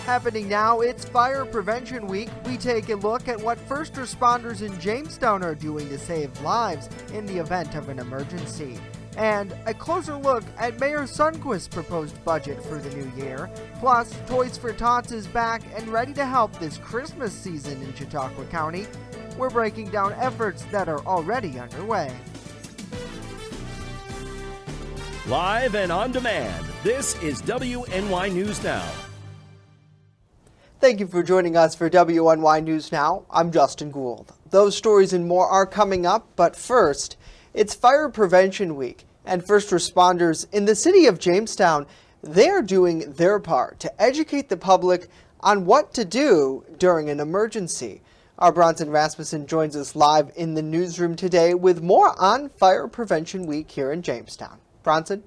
Happening now, it's Fire Prevention Week. We take a look at what first responders in Jamestown are doing to save lives in the event of an emergency. And a closer look at Mayor Sundquist's proposed budget for the new year. Plus, Toys for Tots is back and ready to help this Christmas season in Chautauqua County. We're breaking down efforts that are already underway. Live and on demand, this is WNY News Now. Thank you for joining us for WNY News Now. I'm Justin Gould. Those stories and more are coming up, but first, it's Fire Prevention Week, and first responders in the city of Jamestown, they're doing their part to educate the public on what to do during an emergency. Our Bronson Rasmussen joins us live in the newsroom today with more on Fire Prevention Week here in Jamestown. Bronson?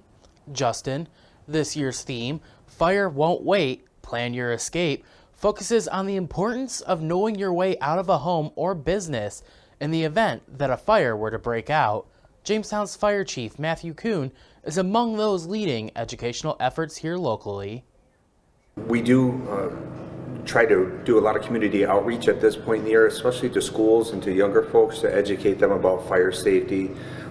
Justin, this year's theme, Fire Won't Wait, Plan Your Escape, focuses on the importance of knowing your way out of a home or business in the event that a fire were to break out. Jamestown's Fire Chief Matthew Kuhn is among those leading educational efforts here locally. We do try to do a lot of community outreach at this point in the year, especially to schools and to younger folks, to educate them about fire safety,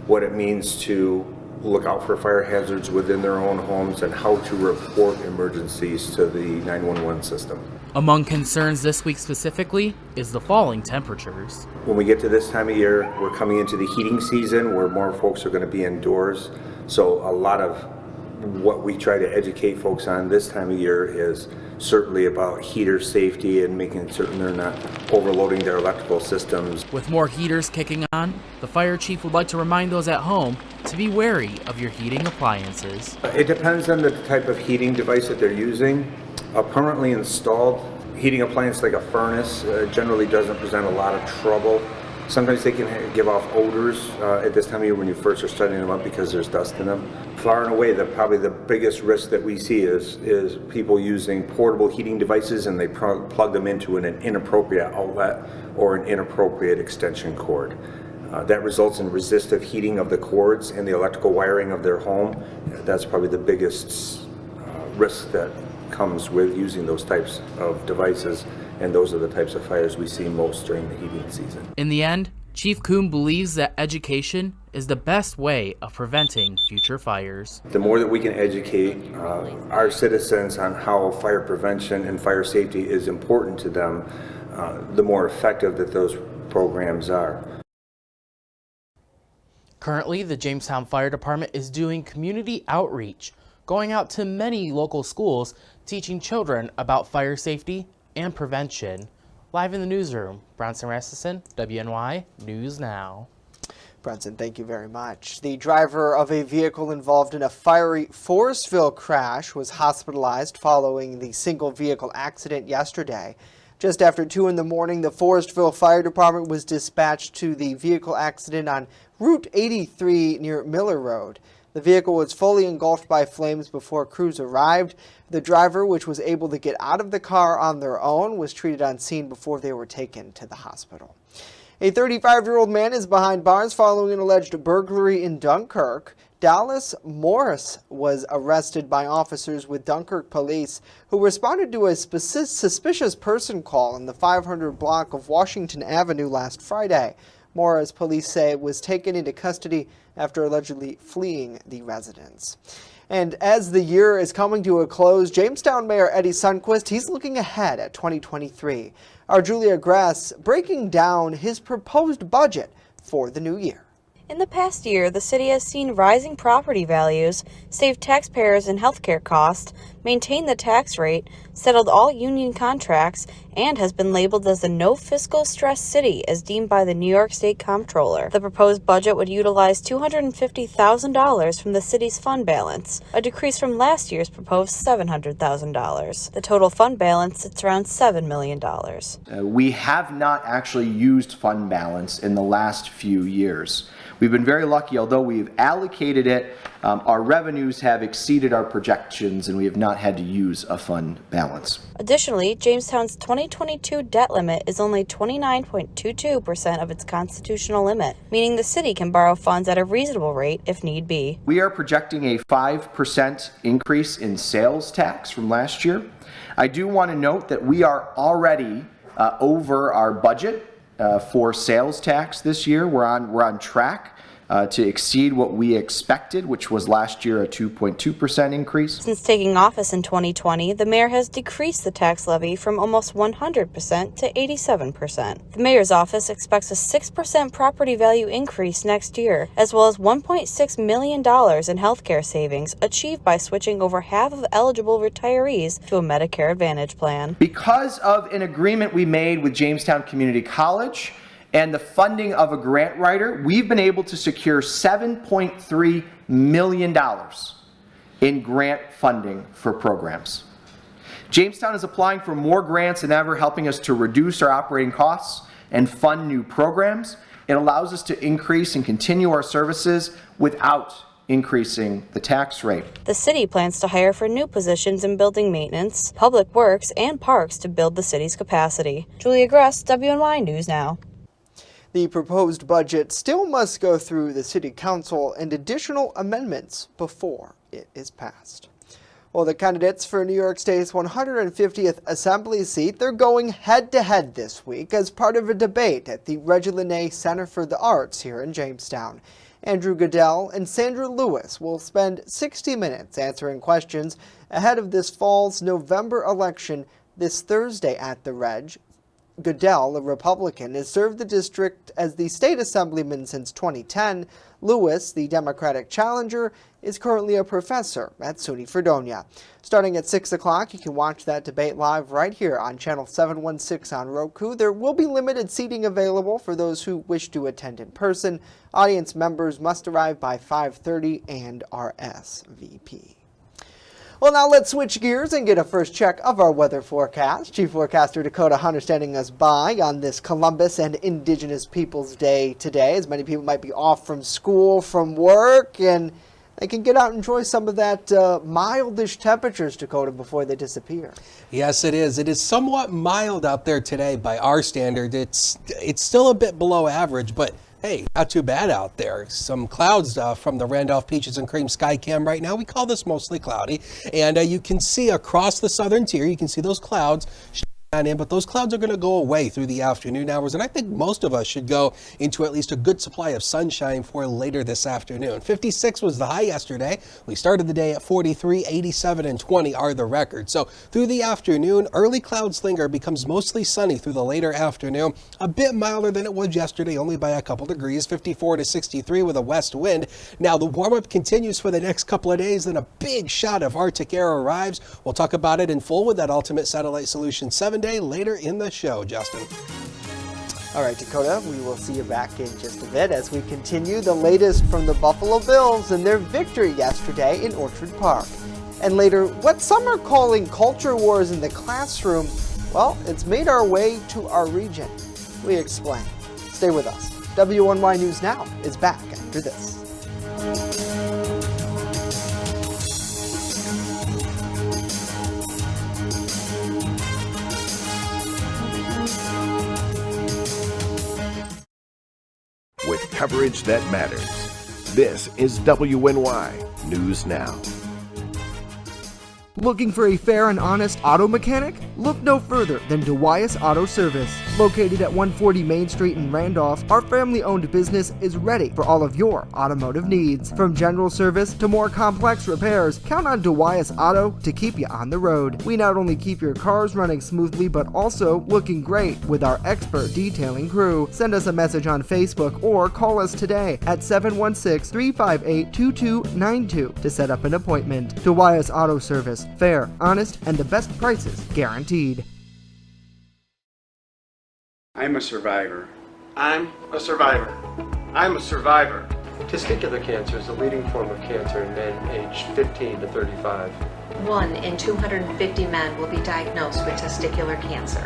what it means to look out for fire hazards within their own homes, and how to report emergencies to the 911 system. Among concerns this week specifically is the falling temperatures. When we get to this time of year, we're coming into the heating season where more folks are going to be indoors. So a lot of what we try to educate folks on this time of year is certainly about heater safety and making certain they're not overloading their electrical systems. With more heaters kicking on, the fire chief would like to remind those at home to be wary of your heating appliances. It depends on the type of heating device that they're using. A permanently installed heating appliance like a furnace generally doesn't present a lot of trouble. Sometimes they can give off odors at this time of year when you first are starting them up because there's dust in them. Far and away, probably the biggest risk that we see is people using portable heating devices and they plug them into an inappropriate outlet or an inappropriate extension cord. That results in resistive heating of the cords and the electrical wiring of their home. That's probably the biggest risk that comes with using those types of devices, and those are the types of fires we see most during the heating season. In the end, Chief Kuhn believes that education is the best way of preventing future fires. The more that we can educate our citizens on how fire prevention and fire safety is important to them, the more effective that those programs are. Currently, the Jamestown Fire Department is doing community outreach, going out to many local schools, teaching children about fire safety and prevention. Live in the newsroom, Bronson Rasmussen, WNY News Now. Bronson, thank you very much. The driver of a vehicle involved in a fiery Forestville crash was hospitalized following the single vehicle accident yesterday. Just after 2 in the morning, the Forestville Fire Department was dispatched to the vehicle accident on Route 83 near Miller Road. The vehicle was fully engulfed by flames before crews arrived. The driver, which was able to get out of the car on their own, was treated on scene before they were taken to the hospital. A 35-year-old man is behind bars following an alleged burglary in Dunkirk. Dallas Morris was arrested by officers with Dunkirk police who responded to a suspicious person call in the 500 block of Washington Avenue last Friday. Morris, police say, was taken into custody after allegedly fleeing the residence. And as the year is coming to a close, Jamestown Mayor Eddie Sundquist, he's looking ahead at 2023. Our Julia Grass breaking down his proposed budget for the new year. In the past year, the city has seen rising property values, saved taxpayers in healthcare costs, maintained the tax rate, settled all union contracts, and has been labeled as the no fiscal stress city as deemed by the New York State Comptroller. The proposed budget would utilize $250,000 from the city's fund balance, a decrease from last year's proposed $700,000. The total fund balance sits around $7 million. We have not actually used fund balance in the last few years. We've been very lucky, although we've allocated it, our revenues have exceeded our projections and we have not had to use a fund balance. Additionally, Jamestown's 2022 debt limit is only 29.22% of its constitutional limit, meaning the city can borrow funds at a reasonable rate if need be. We are projecting a 5% increase in sales tax from last year. I do want to note that we are already over our budget for sales tax this year. We're on track to exceed what we expected, which was last year a 2.2% increase. Since taking office in 2020, the mayor has decreased the tax levy from almost 100% to 87%. The mayor's office expects a 6% property value increase next year, as well as $1.6 million in healthcare savings achieved by switching over half of eligible retirees to a Medicare Advantage plan. Because of an agreement we made with Jamestown Community College and the funding of a grant writer, we've been able to secure $7.3 million in grant funding for programs. Jamestown is applying for more grants than ever, helping us to reduce our operating costs and fund new programs. It allows us to increase and continue our services without increasing the tax rate. The city plans to hire for new positions in building maintenance, public works, and parks to build the city's capacity. Julia Gress, WNY News Now. The proposed budget still must go through the City Council and additional amendments before it is passed. Well, the candidates for New York State's 150th Assembly seat, they're going head-to-head this week as part of a debate at the Reggie Linné Center for the Arts here in Jamestown. Andrew Goodell and Sandra Lewis will spend 60 minutes answering questions ahead of this fall's November election this Thursday at the Reg. Goodell, a Republican, has served the district as the state assemblyman since 2010. Lewis, the Democratic challenger, is currently a professor at SUNY Fredonia. Starting at 6 o'clock, you can watch that debate live right here on Channel 716 on Roku. There will be limited seating available for those who wish to attend in person. Audience members must arrive by 5:30 and RSVP. Well, now let's switch gears and get a first check of our weather forecast. Chief Forecaster Dakota Hunter standing us by on this Columbus and Indigenous Peoples Day today, as many people might be off from school, from work, and they can get out and enjoy some of that mildish temperatures, Dakota, before they disappear. Yes, it is. It is somewhat mild out there today by our standard. It's still a bit below average, but hey, not too bad out there. Some clouds from the Randolph Peaches and Cream Sky Cam right now. We call this mostly cloudy. And you can see across the southern tier, you can see those clouds in, but those clouds are going to go away through the afternoon hours, and I think most of us should go into at least a good supply of sunshine for later this afternoon. 56 was the high yesterday. We started the day at 43, 87, and 20 are the records. So through the afternoon, early clouds linger, becomes mostly sunny through the later afternoon, a bit milder than it was yesterday, only by a couple degrees, 54 to 63 with a west wind. Now the warm-up continues for the next couple of days, then a big shot of Arctic air arrives. We'll talk about it in full with that Ultimate Satellite Solution 7 day later in the show, Justin. All right, Dakota, we will see you back in just a bit as we continue the latest from the Buffalo Bills and their victory yesterday in Orchard Park. And later, what some are calling culture wars in the classroom, well, it's made our way to our region. We explain. Stay with us. WNY News Now is back after this. With coverage that matters. This is WNY News Now. Looking for a fair and honest auto mechanic? Look no further than Dwyas Auto Service. Located at 140 Main Street in Randolph, our family-owned business is ready for all of your automotive needs. From general service to more complex repairs, count on Dwyas Auto to keep you on the road. We not only keep your cars running smoothly, but also looking great with our expert detailing crew. Send us a message on Facebook or call us today at 716-358-2292 to set up an appointment. Dwyas Auto Service. Fair, honest, and the best prices guaranteed. I'm a survivor. I'm a survivor. I'm a survivor. Testicular cancer is the leading form of cancer in men aged 15 to 35. 1 in 250 men will be diagnosed with testicular cancer.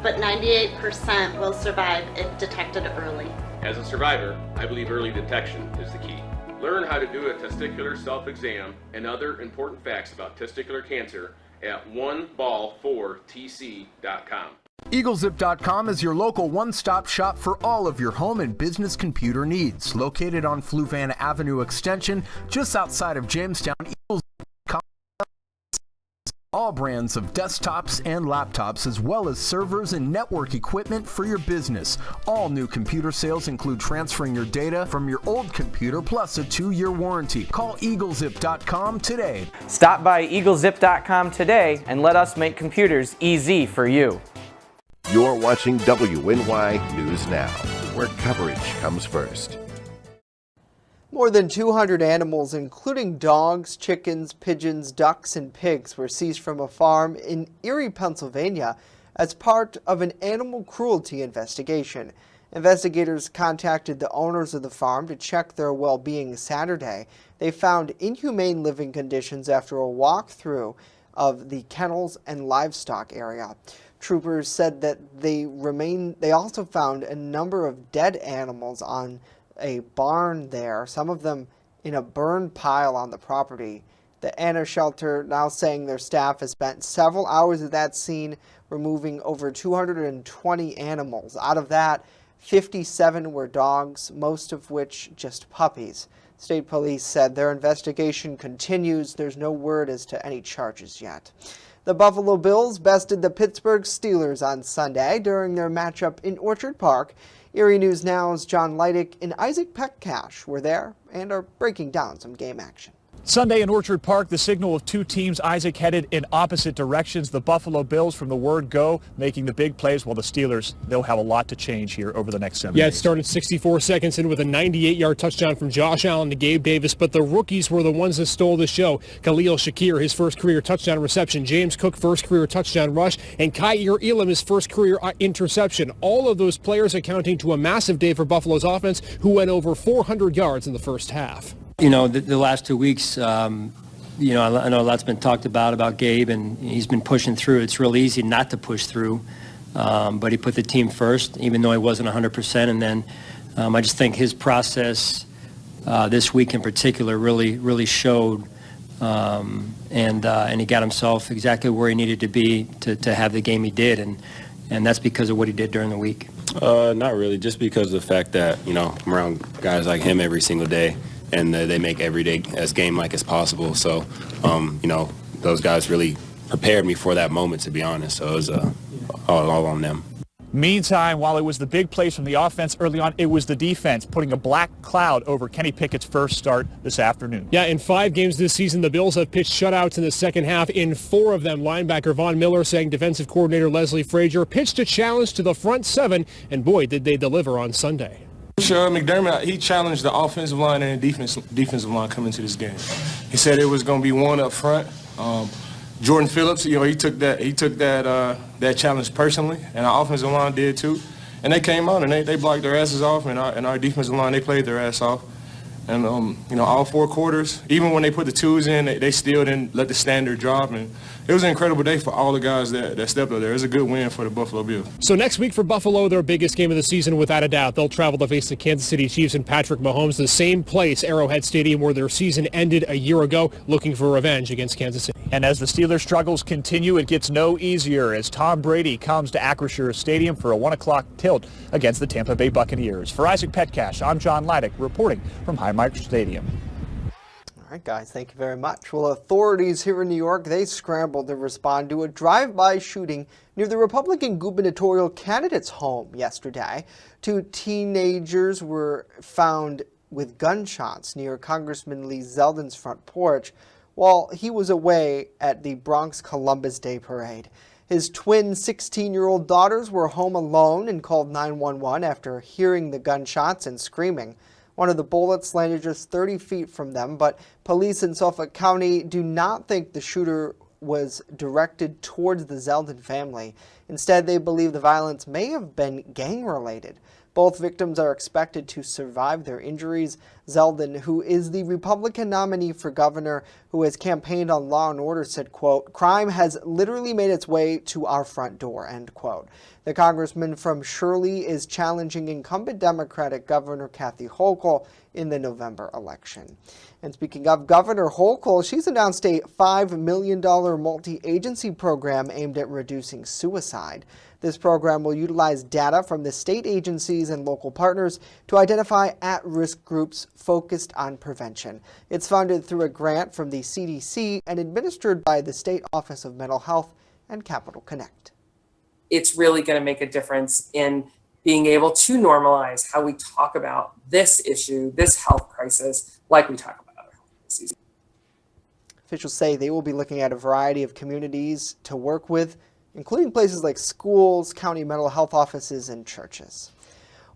But 98% will survive if detected early. As a survivor, I believe early detection is the key. Learn how to do a testicular self-exam and other important facts about testicular cancer at oneball4tc.com. EagleZip.com is your local one-stop shop for all of your home and business computer needs. Located on Fluvan Avenue Extension, just outside of Jamestown, EagleZip.com all brands of desktops and laptops, as well as servers and network equipment for your business. All new computer sales include transferring your data from your old computer plus a 2-year warranty. Call EagleZip.com today. Stop by EagleZip.com today and let us make computers easy for you. You're watching WNY News Now, where coverage comes first. More than 200 animals, including dogs, chickens, pigeons, ducks, and pigs, were seized from a farm in Erie, Pennsylvania, as part of an animal cruelty investigation. Investigators contacted the owners of the farm to check their well-being Saturday. They found inhumane living conditions after a walkthrough of the kennels and livestock area. Troopers said that they also found a number of dead animals on a barn there, some of them in a burned pile on the property. The Anna shelter now saying their staff has spent several hours at that scene removing over 220 animals. Out of that, 57 were dogs, most of which just puppies. State police said their investigation continues. There's no word as to any charges yet. The Buffalo Bills bested the Pittsburgh Steelers on Sunday during their matchup in Orchard Park. WNY News Now's John Leidick and Isaac Petcash were there and are breaking down some game action. Sunday in Orchard Park, the signal of two teams, Isaac, headed in opposite directions. The Buffalo Bills from the word go, making the big plays, while the Steelers, they'll have a lot to change here over the next 7 days. Yeah, it started 64 seconds in with a 98-yard touchdown from Josh Allen to Gabe Davis, but the rookies were the ones that stole the show. Khalil Shakir, his first career touchdown reception. James Cook, first career touchdown rush. And Kaiir Elam, his first career interception. All of those players accounting to a massive day for Buffalo's offense, who went over 400 yards in the first half. You know, the last 2 weeks, I know a lot's been talked about Gabe, and he's been pushing through. It's real easy not to push through, but he put the team first, even though he wasn't 100%. And then I just think his process this week in particular really showed, and he got himself exactly where he needed to be to have the game he did, and that's because of what he did during the week. Not really, just because of the fact that, I'm around guys like him every single day, and they make every day as game-like as possible. So, those guys really prepared me for that moment, to be honest. So it was all on them. Meantime, while it was the big plays from the offense early on, it was the defense putting a black cloud over Kenny Pickett's first start this afternoon. Yeah, in 5 games this season, the Bills have pitched shutouts in the second half. In 4 of them, linebacker Von Miller saying defensive coordinator Leslie Frazier pitched a challenge to the front 7, and boy, did they deliver on Sunday. Sure, McDermott, he challenged the offensive line and the defensive line coming to this game. He said it was going to be one up front. Jordan Phillips, he took that challenge personally, and our offensive line did too. And they came out and they blocked their asses off, and our defensive line, they played their ass off. And all 4 quarters, even when they put the 2s in, they still didn't let the standard drop. And it was an incredible day for all the guys that stepped up there. It was a good win for the Buffalo Bills. So next week for Buffalo, their biggest game of the season without a doubt. They'll travel to face the Kansas City Chiefs and Patrick Mahomes, the same place, Arrowhead Stadium, where their season ended a year ago, looking for revenge against Kansas City. And as the Steelers' struggles continue, it gets no easier as Tom Brady comes to Acrisure Stadium for a 1 o'clock tilt against the Tampa Bay Buccaneers. For Isaac Petcash, I'm John Leidick reporting from Highmark Stadium. All right, guys, thank you very much. Well, authorities here in New York, they scrambled to respond to a drive-by shooting near the Republican gubernatorial candidate's home yesterday. 2 teenagers were found with gunshots near Congressman Lee Zeldin's front porch while he was away at the Bronx Columbus Day Parade. His twin 16-year-old daughters were home alone and called 911 after hearing the gunshots and screaming. One of the bullets landed just 30 feet from them, but police in Suffolk County do not think the shooter was directed towards the Zeldin family. Instead, they believe the violence may have been gang-related. Both victims are expected to survive their injuries. Zeldin, who is the Republican nominee for governor who has campaigned on law and order, said, quote, "Crime has literally made its way to our front door," end quote. The congressman from Shirley is challenging incumbent Democratic Governor Kathy Hochul in the November election. And speaking of Governor Hochul, she's announced a $5 million multi-agency program aimed at reducing suicide. This program will utilize data from the state agencies and local partners to identify at-risk groups focused on prevention. It's funded through a grant from the CDC and administered by the State Office of Mental Health and Capital Connect. It's really going to make a difference in being able to normalize how we talk about this issue, this health crisis, like we talk about other health crises. Officials say they will be looking at a variety of communities to work with, including places like schools, county mental health offices, and churches.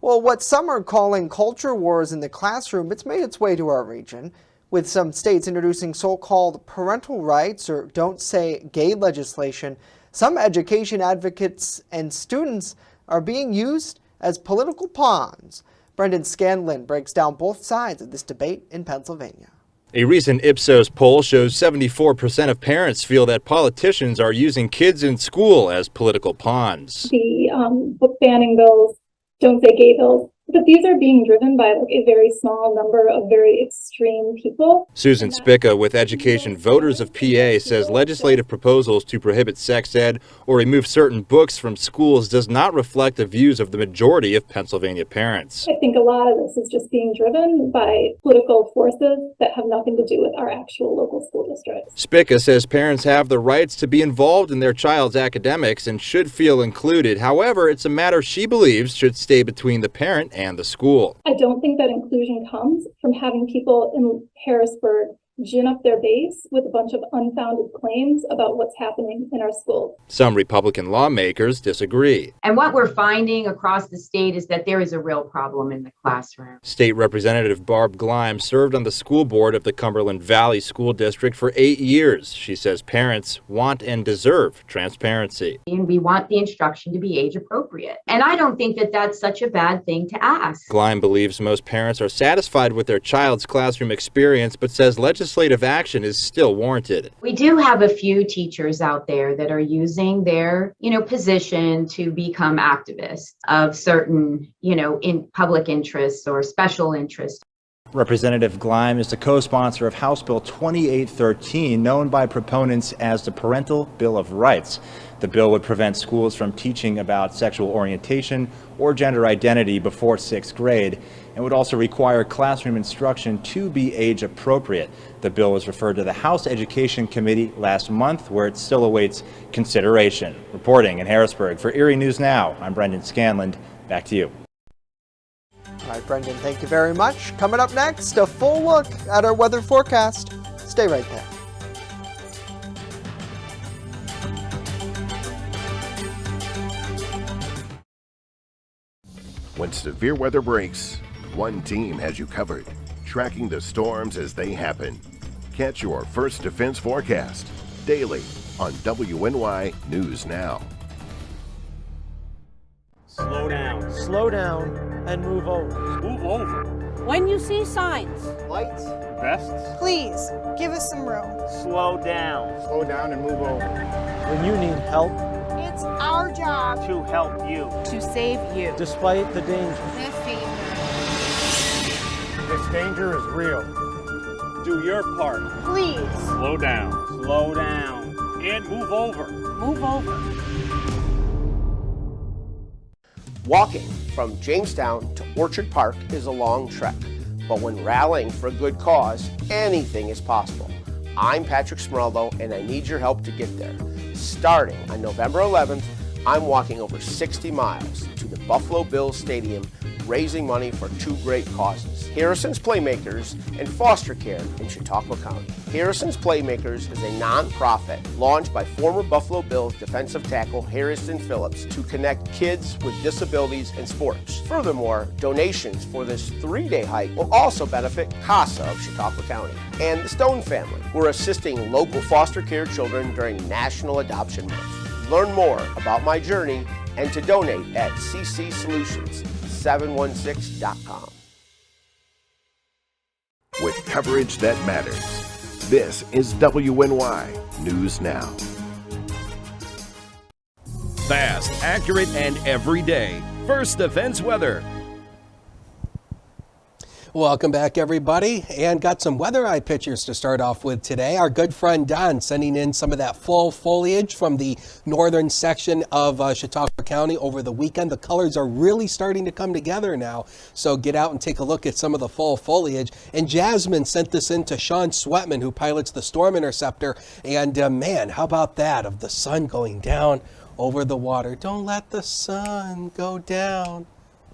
Well, what some are calling culture wars in the classroom, it's made its way to our region, with some states introducing so-called parental rights or don't say gay legislation. Some education advocates and students are being used as political pawns. Brendan Scanlon breaks down both sides of this debate in Pennsylvania. A recent Ipsos poll shows 74% of parents feel that politicians are using kids in school as political pawns. The book banning bills, don't say gay bills, but these are being driven by a very small number of very extreme people. Susan Spica with Education Voters of PA says legislative proposals to prohibit sex ed or remove certain books from schools does not reflect the views of the majority of Pennsylvania parents. I think a lot of this is just being driven by political forces that have nothing to do with our actual local school districts. Spica says parents have the rights to be involved in their child's academics and should feel included. However, it's a matter she believes should stay between the parent and the school. I don't think that inclusion comes from having people in Harrisburg gin up their base with a bunch of unfounded claims about what's happening in our schools. Some Republican lawmakers disagree. And what we're finding across the state is that there is a real problem in the classroom. State Representative Barb Gleim served on the school board of the Cumberland Valley School District for 8 years. She says parents want and deserve transparency. And we want the instruction to be age appropriate. And I don't think that that's such a bad thing to ask. Gleim believes most parents are satisfied with their child's classroom experience, but says legislative action is still warranted. We do have a few teachers out there that are using their, position to become activists of certain, in public interests or special interests. Representative Gleim is the co-sponsor of House Bill 2813, known by proponents as the Parental Bill of Rights. The bill would prevent schools from teaching about sexual orientation or gender identity before 6th grade and would also require classroom instruction to be age appropriate. The bill was referred to the House Education Committee last month, where it still awaits consideration. Reporting in Harrisburg for WNY News Now, I'm Brendan Scanlon. Back to you. All right, Brendan, thank you very much. Coming up next, a full look at our weather forecast. Stay right there. When severe weather breaks, one team has you covered, tracking the storms as they happen. Catch your First Defense forecast daily on WNY News Now. Slow down, and move over. Move over. When you see signs, Lights, vests, please give us some room. slow down. Slow down and move over. When you need help, It's our job to help you. to save you. Despite the danger. This danger is real. Do your part. Please Slow down, and move over. move over. Walking from Jamestown to Orchard Park is a long trek, but when rallying for a good cause, anything is possible. I'm Patrick Smeraldo, and I need your help to get there. Starting on November 11th, I'm walking over 60 miles to the Buffalo Bills Stadium, raising money for two great causes: Harrison's Playmakers and foster care in Chautauqua County. Harrison's Playmakers is a non-profit launched by former Buffalo Bills defensive tackle Harrison Phillips to connect kids with disabilities in sports. Furthermore, donations for this 3-day hike will also benefit CASA of Chautauqua County and the Stone family, who are assisting local foster care children during National Adoption Month. Learn more about my journey and to donate at CC Solutions, 716.com. With coverage that matters, this is WNY News Now. Fast, accurate, and everyday. First Defense weather. Welcome back, everybody, and got some weather eye pictures to start off with today. Our good friend Don sending in some of that fall foliage from the northern section of Chautauqua County over the weekend. The colors are really starting to come together now, so get out and take a look at some of the fall foliage. And Jasmine sent this in to Sean Sweatman, who pilots the Storm Interceptor, and man, how about that, of the sun going down over the water. Don't let the sun go down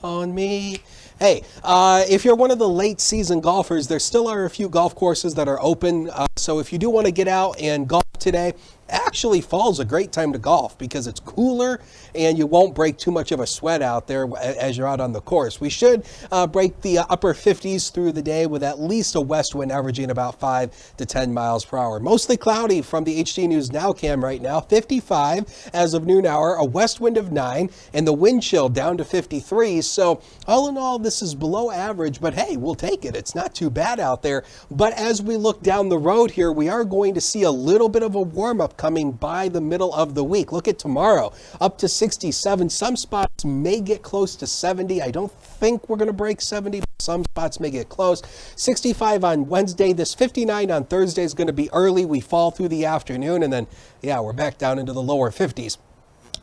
on me. Hey, if you're one of the late season golfers, there still are a few golf courses that are open. So if you do want to get out and golf today, actually fall's a great time to golf because it's cooler and you won't break too much of a sweat out there as you're out on the course. We should break the upper 50s through the day with at least a west wind averaging about 5 to 10 miles per hour. Mostly cloudy from the HD News Now cam right now. 55 as of noon hour, a west wind of 9, and the wind chill down to 53. So all in all, this is below average, but hey, we'll take it. It's not too bad out there. But as we look down the road here, we are going to see a little bit of a warm-up coming by the middle of the week. Look at tomorrow, up to 67. Some spots may get close to 70. I don't think we're going to break 70, but some spots may get close. 65 on Wednesday. This 59 on Thursday is going to be early. We fall through the afternoon, and then, yeah, we're back down into the lower 50s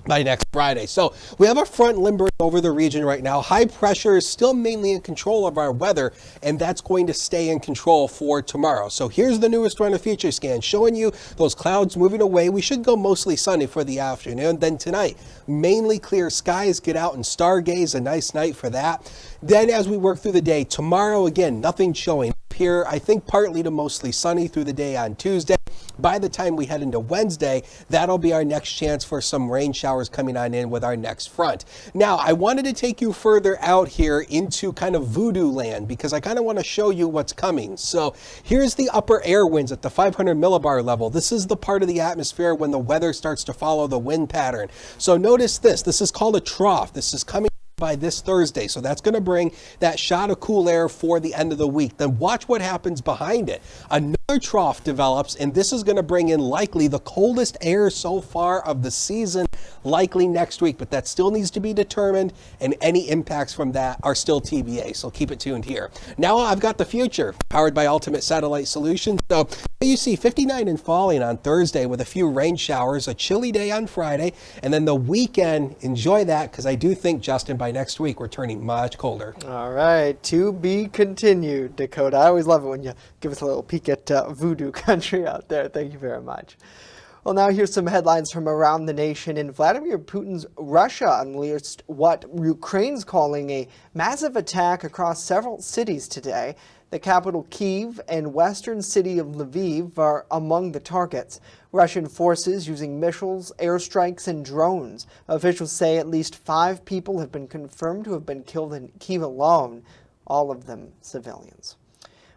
by next Friday. So we have a front limbering over the region right now. High pressure is still mainly in control of our weather, and that's going to stay in control for tomorrow. So here's the newest run of future scan showing you those clouds moving away. We should go mostly sunny for the afternoon. Then tonight, mainly clear skies. Get out and stargaze, a nice night for that. Then as we work through the day, tomorrow again, nothing showing here. I think partly to mostly sunny through the day on Tuesday. By the time we head into Wednesday, that'll be our next chance for some rain showers coming on in with our next front. Now, I wanted to take you further out here into kind of voodoo land because I kind of want to show you what's coming. So here's the upper air winds at the 500 millibar level. This is the part of the atmosphere when the weather starts to follow the wind pattern. So notice this. This is called a trough. This is coming by this Thursday. So that's going to bring that shot of cool air for the end of the week. Then watch what happens behind it. Another trough develops, and this is going to bring in likely the coldest air so far of the season, likely next week, but that still needs to be determined, and any impacts from that are still TBA, so keep it tuned here. Now I've got the future, powered by Ultimate Satellite Solutions. So you see 59 and falling on Thursday with a few rain showers, a chilly day on Friday, and then the weekend, enjoy that, because I do think, Justin, by next week, we're turning much colder. All right, to be continued, Dakota. I always love it when you give us a little peek at voodoo country out there. Thank you very much. Well, now here's some headlines from around the nation. In Vladimir Putin's Russia unleashed what Ukraine's calling a massive attack across several cities today. The capital Kyiv and western city of Lviv are among the targets. Russian forces using missiles, airstrikes, and drones. Officials say at least 5 people have been confirmed to have been killed in Kyiv alone, all of them civilians.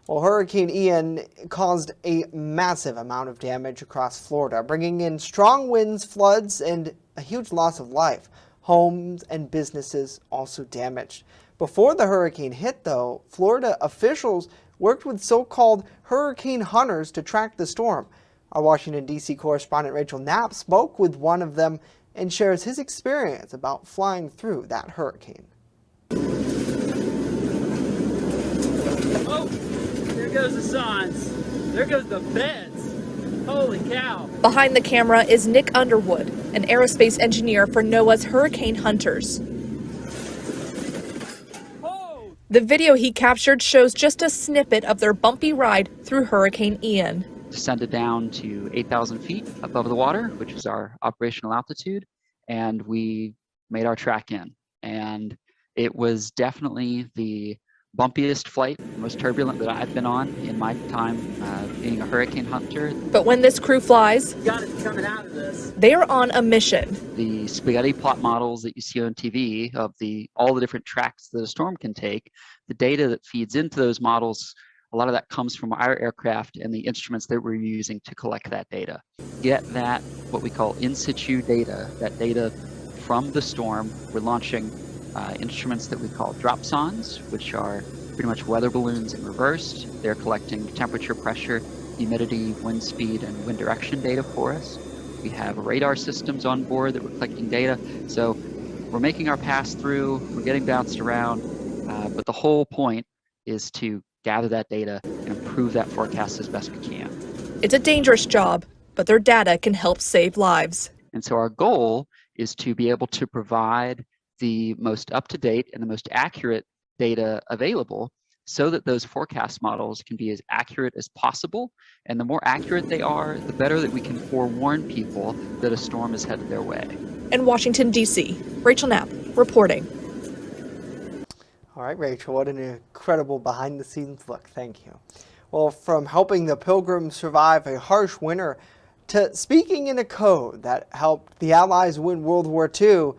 Well, Hurricane Ian caused a massive amount of damage across Florida, bringing in strong winds, floods, and a huge loss of life. Homes and businesses also damaged. Before the hurricane hit, though, Florida officials worked with so-called hurricane hunters to track the storm. Our Washington, D.C. correspondent Rachel Knapp spoke with one of them and shares his experience about flying through that hurricane. Oh, there goes the signs. There goes the beds. Holy cow. Behind the camera is Nick Underwood, an aerospace engineer for NOAA's Hurricane Hunters. The video he captured shows just a snippet of their bumpy ride through Hurricane Ian. Descended down to 8,000 feet above the water, which is our operational altitude, and we made our track in. And it was definitely the bumpiest flight, most turbulent that I've been on in my time being a hurricane hunter. But when this crew flies, coming out of this. They are on a mission. The spaghetti plot models that you see on TV of all the different tracks that a storm can take, the data that feeds into those models, a lot of that comes from our aircraft and the instruments that we're using to collect that data. Get what we call in situ data, that data from the storm. We're launching instruments that we call dropsondes, which are pretty much weather balloons in reverse. They're collecting temperature, pressure, humidity, wind speed, and wind direction data for us. We have radar systems on board that we're collecting data. So we're making our pass through, we're getting bounced around, but the whole point is to gather that data and improve that forecast as best we can. It's a dangerous job, but their data can help save lives. And so our goal is to be able to provide the most up-to-date and the most accurate data available so that those forecast models can be as accurate as possible. And the more accurate they are, the better that we can forewarn people that a storm is headed their way. In Washington, D.C., Rachel Knapp reporting. All right, Rachel, what an incredible behind-the-scenes look. Thank you. Well, from helping the Pilgrims survive a harsh winter to speaking in a code that helped the Allies win World War II,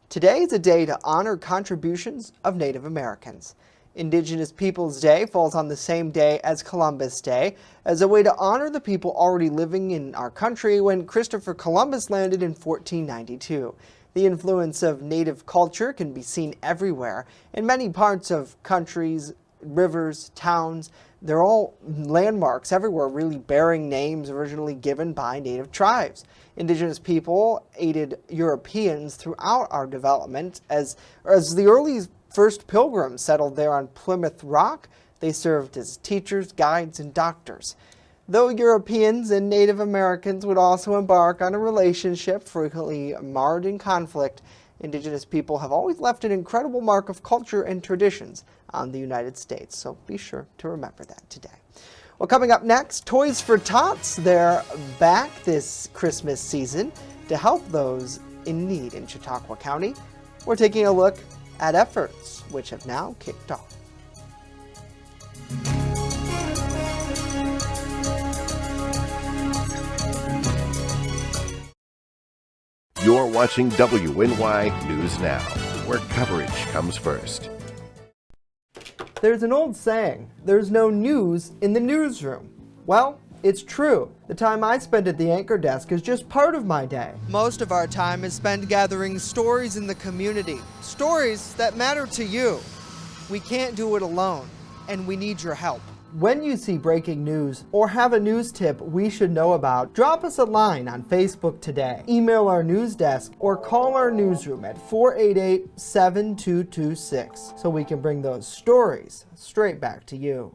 today is a day to honor contributions of Native Americans. Indigenous Peoples Day falls on the same day as Columbus Day as a way to honor the people already living in our country when Christopher Columbus landed in 1492. The influence of Native culture can be seen everywhere. In many parts of countries, rivers, towns, they're all landmarks everywhere, really bearing names originally given by Native tribes. Indigenous people aided Europeans throughout our development. As the early first pilgrims settled there on Plymouth Rock, they served as teachers, guides, and doctors. Though Europeans and Native Americans would also embark on a relationship frequently marred in conflict, Indigenous people have always left an incredible mark of culture and traditions on the United States. So be sure to remember that today. Well, coming up next, Toys for Tots. They're back this Christmas season to help those in need in Chautauqua County. We're taking a look at efforts which have now kicked off. You're watching WNY News Now, where coverage comes first. There's an old saying, there's no news in the newsroom. Well, it's true. The time I spend at the anchor desk is just part of my day. Most of our time is spent gathering stories in the community, stories that matter to you. We can't do it alone, and we need your help. When you see breaking news or have a news tip we should know about, drop us a line on Facebook today, email our news desk, or call our newsroom at 488-7226 so we can bring those stories straight back to you.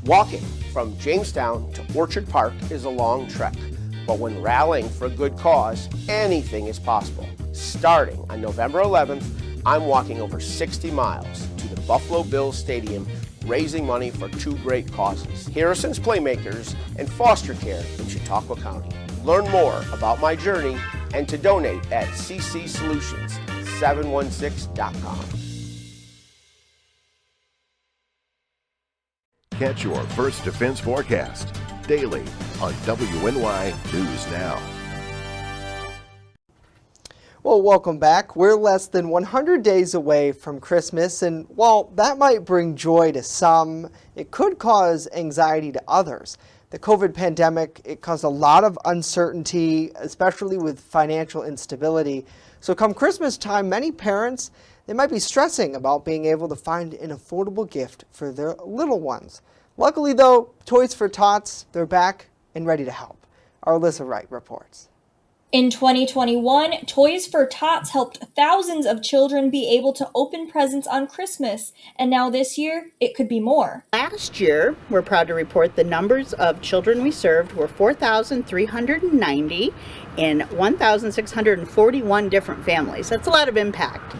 Walking from Jamestown to Orchard Park is a long trek, but when rallying for a good cause, anything is possible. Starting on November 11th, I'm walking over 60 miles to the Buffalo Bills Stadium, raising money for two great causes, Harrison's Playmakers and foster care in Chautauqua County. Learn more about my journey and to donate at ccsolutions716.com. Catch your First Defense forecast daily on WNY News Now. Well, welcome back. We're less than 100 days away from Christmas, and while that might bring joy to some, it could cause anxiety to others. The COVID pandemic, it caused a lot of uncertainty, especially with financial instability. So come Christmas time, many parents, they might be stressing about being able to find an affordable gift for their little ones. Luckily though, Toys for Tots, they're back and ready to help. Our Alyssa Wright reports. In 2021, Toys for Tots helped thousands of children be able to open presents on Christmas, and now this year, it could be more. Last year, we're proud to report the numbers of children we served were 4,390 in 1,641 different families. That's a lot of impact.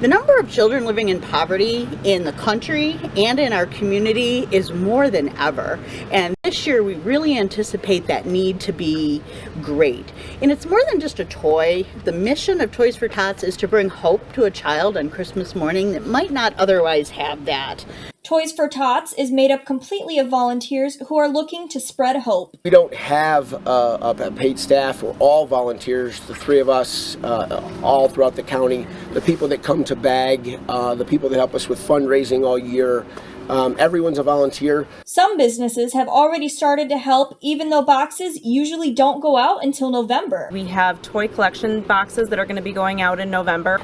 The number of children living in poverty in the country and in our community is more than ever. And this year we really anticipate that need to be great. And it's more than just a toy. The mission of Toys for Tots is to bring hope to a child on Christmas morning that might not otherwise have that. Toys for Tots is made up completely of volunteers who are looking to spread hope. We don't have a paid staff. We're all volunteers, the three of us, all throughout the county. The people that come to bag, the people that help us with fundraising all year. Everyone's a volunteer. Some businesses have already started to help, even though boxes usually don't go out until November. We have toy collection boxes that are going to be going out in November.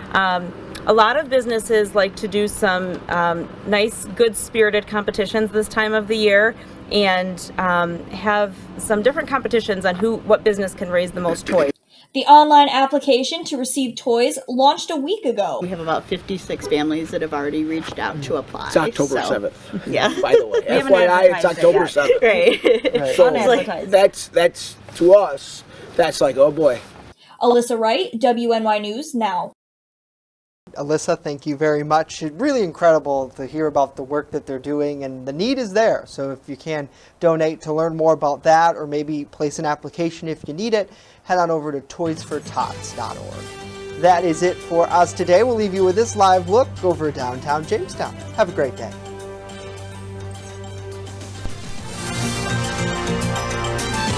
A lot of businesses like to do some nice, good-spirited competitions this time of the year, and have some different competitions on what business can raise the most toys. The online application to receive toys launched a week ago. We have about 56 families that have already reached out to apply. It's October so, 7th. Yeah. By the way, FYI, it's October 7th. Right. So that's to us, that's like, oh boy. Alyssa Wright, WNY News Now. Alyssa, thank you very much. It's really incredible to hear about the work that they're doing, and the need is there. So if you can donate to learn more about that, or maybe place an application if you need it, head on over to toysfortots.org. That is it for us today. We'll leave you with this live look over downtown Jamestown. Have a great day.